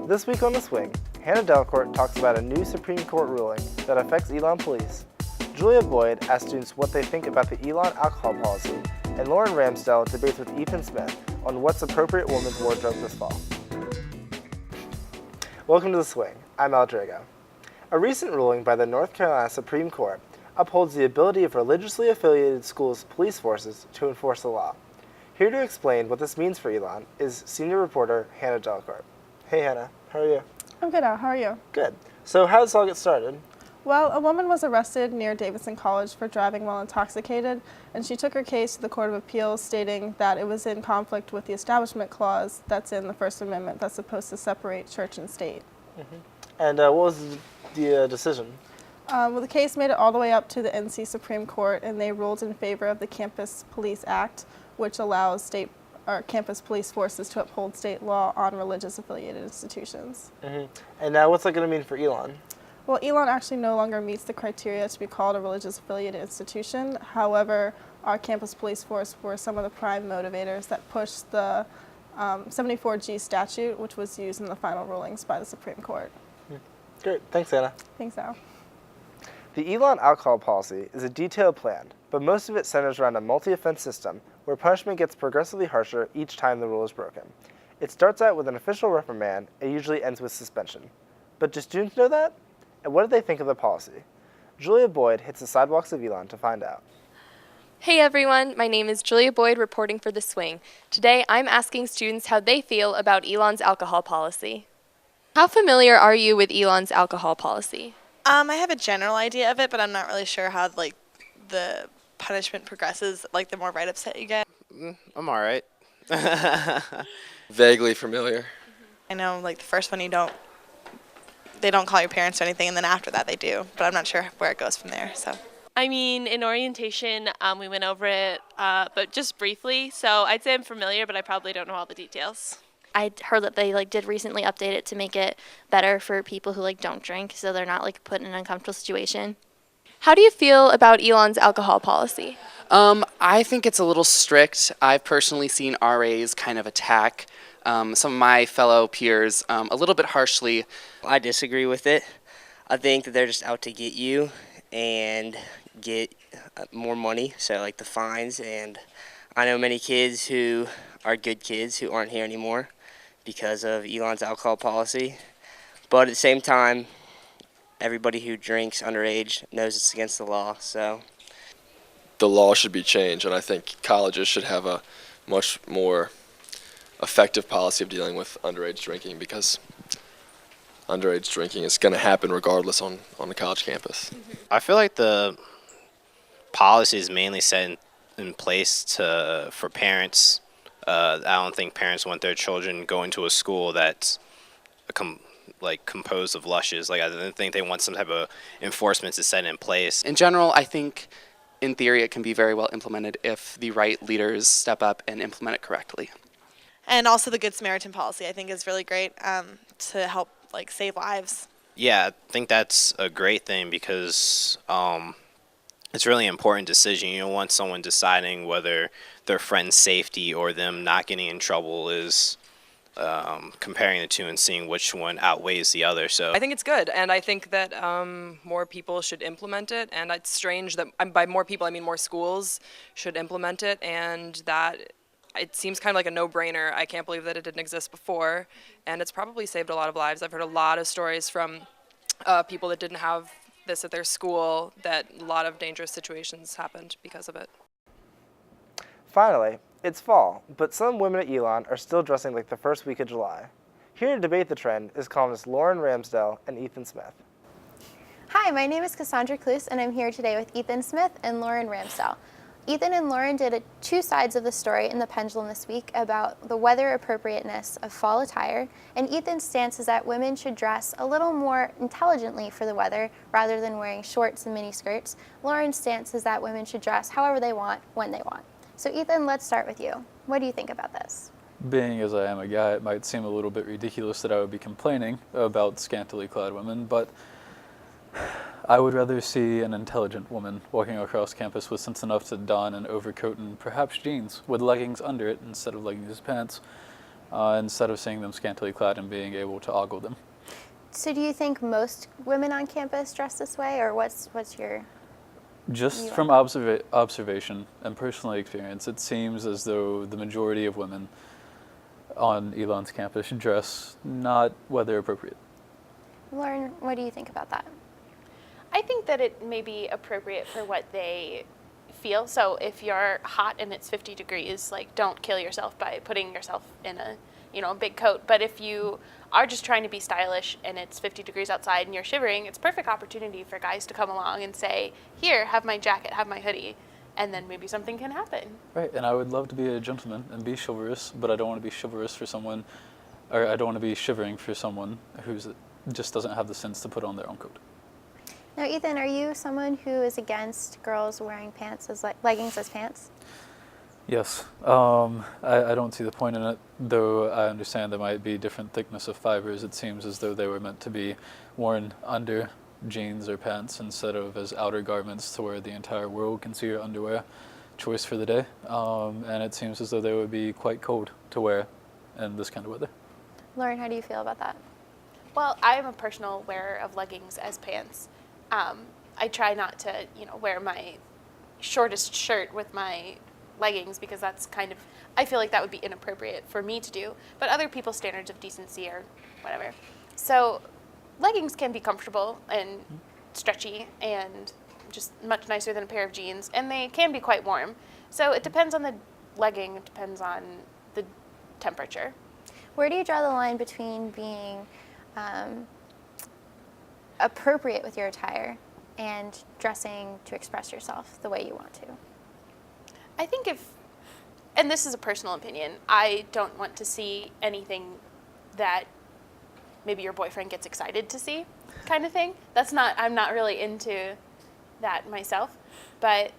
This week on The Swing, Hannah DelaCourt talks about a new Supreme Court ruling that affects Elon Police. Julia Boyd asks students what they think about the Elon alcohol policy, and Lauren Ramsdell debates with Ethan Smith on what's appropriate woman's wardrobe this fall. Welcome to The Swing. I'm Al Drago. A recent ruling by the North Carolina Supreme Court upholds the ability of religiously affiliated schools' police forces to enforce the law. Here to explain what this means for Elon is senior reporter Hannah DelaCourt. Hey Hannah, how are you? I'm good, Al. How are you? Good. So how did this all get started? Well, a woman was arrested near Davidson College for driving while intoxicated, and she took her case to the Court of Appeals stating that it was in conflict with the Establishment Clause that's in the First Amendment that's supposed to separate church and state. Mm-hmm. And what was the decision? Well, the case made it all the way up to the NC Supreme Court, and they ruled in favor of the Campus Police Act, which allows campus police forces to uphold state law on religious affiliated institutions. Mm-hmm. And what's that going to mean for Elon? Well, Elon actually no longer meets the criteria to be called a religious affiliated institution. However, our campus police force were some of the prime motivators that pushed the 74G statute, which was used in the final rulings by the Supreme Court. Great. Thanks, Anna. Thanks, Al. The Elon alcohol policy is a detailed plan, but most of it centers around a multi-offense system where punishment gets progressively harsher each time the rule is broken. It starts out with an official reprimand and usually ends with suspension. But do students know that? And what do they think of the policy? Julia Boyd hits the sidewalks of Elon to find out. Hey everyone, my name is Julia Boyd reporting for The Swing. Today I'm asking students how they feel about Elon's alcohol policy. How familiar are you with Elon's alcohol policy? I have a general idea of it, but I'm not really sure how the punishment progresses, the more write-ups that you get. I'm all right. Vaguely familiar. I know, the first one they don't call your parents or anything, and then after that they do, but I'm not sure where it goes from there, so. I mean, in orientation, we went over it, but just briefly, so I'd say I'm familiar, but I probably don't know all the details. I heard that they did recently update it to make it better for people who don't drink, so they're not put in an uncomfortable situation. How do you feel about Elon's alcohol policy? I think it's a little strict. I've personally seen RAs kind of attack some of my fellow peers a little bit harshly. I disagree with it. I think that they're just out to get you and get more money, so the fines. And I know many kids who are good kids who aren't here anymore because of Elon's alcohol policy. But at the same time, everybody who drinks underage knows it's against the law, so. The law should be changed, and I think colleges should have a much more effective policy of dealing with underage drinking, because underage drinking is going to happen regardless on the college campus. I feel like the policy is mainly set in place for parents. I don't think parents want their children going to a school that's composed of lushes. I don't think they want some type of enforcement to set in place. In general, I think in theory it can be very well implemented if the right leaders step up and implement it correctly. And also the Good Samaritan policy, I think, is really great to help save lives. Yeah, I think that's a great thing because it's really an important decision. You don't want someone deciding whether their friend's safety or them not getting in trouble is comparing the two and seeing which one outweighs the other. So I think it's good, and I think that more people should implement it, and it's strange that by more people I mean more schools should implement it, and that it seems kind of like a no-brainer. I can't believe that it didn't exist before, and it's probably saved a lot of lives. I've heard a lot of stories from people that didn't have this at their school, that a lot of dangerous situations happened because of it. Finally, it's fall, but some women at Elon are still dressing like the first week of July. Here to debate the trend is columnist Lauren Ramsdell and Ethan Smith. Hi, my name is Cassandra Cluse, and I'm here today with Ethan Smith and Lauren Ramsdell. Ethan and Lauren did two sides of the story in the Pendulum this week about the weather appropriateness of fall attire, and Ethan's stance is that women should dress a little more intelligently for the weather rather than wearing shorts and mini skirts. Lauren's stance is that women should dress however they want, when they want. So Ethan, let's start with you. What do you think about this? Being as I am a guy, it might seem a little bit ridiculous that I would be complaining about scantily clad women, but I would rather see an intelligent woman walking across campus with sense enough to don an overcoat and perhaps jeans with leggings under it instead of leggings and pants, instead of seeing them scantily clad and being able to ogle them. So do you think most women on campus dress this way, or what's your Just view from on observation and personal experience, it seems as though the majority of women on Elon's campus dress not weather appropriate. Lauren, what do you think about that? I think that it may be appropriate for what they feel. So if you're hot and it's 50 degrees, like, don't kill yourself by putting yourself in a, a big coat. But if you are just trying to be stylish and it's 50 degrees outside and you're shivering, it's a perfect opportunity for guys to come along and say, here, have my jacket, have my hoodie, and then maybe something can happen. Right, and I would love to be a gentleman and be chivalrous, but I don't want to be chivalrous for someone, or I don't want to be shivering for someone who's just doesn't have the sense to put on their own coat. Now, Ethan, are you someone who is against girls wearing pants as leggings as pants? Yes, I don't see the point in it, though I understand there might be different thickness of fibers. It seems as though they were meant to be worn under jeans or pants instead of as outer garments to where the entire world can see your underwear choice for the day. And it seems as though they would be quite cold to wear in this kind of weather. Lauren, how do you feel about that? Well, I am a personal wearer of leggings as pants. I try not to, wear my shortest shirt with my leggings because that's I feel like that would be inappropriate for me to do, but other people's standards of decency or whatever. So leggings can be comfortable and stretchy and just much nicer than a pair of jeans, and they can be quite warm. So it depends on the legging, it depends on the temperature. Where do you draw the line between being appropriate with your attire and dressing to express yourself the way you want to? I think and this is a personal opinion, I don't want to see anything that maybe your boyfriend gets excited to see, kind of thing. I'm not really into that myself, but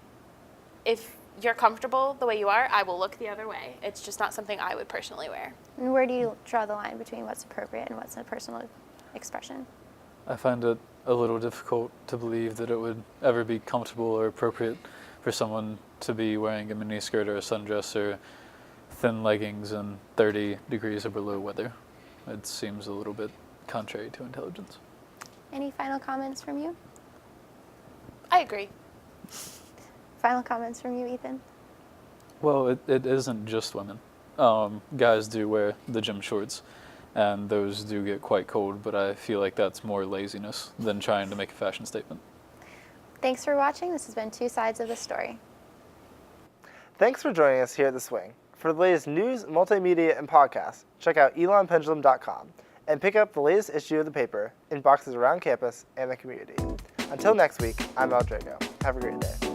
if you're comfortable the way you are, I will look the other way. It's just not something I would personally wear. And where do you draw the line between what's appropriate and what's a personal expression? I find it a little difficult to believe that it would ever be comfortable or appropriate for someone to be wearing a miniskirt or a sundress or thin leggings in 30 degrees or below weather. It seems a little bit contrary to intelligence. Any final comments from you? I agree. Final comments from you, Ethan? Well, it isn't just women. Guys do wear the gym shorts, and those do get quite cold, but I feel like that's more laziness than trying to make a fashion statement. Thanks for watching. This has been Two Sides of the Story. Thanks for joining us here at The Swing. For the latest news, multimedia, and podcasts, check out elonpendulum.com and pick up the latest issue of the paper in boxes around campus and the community. Until next week, I'm El Drago. Have a great day.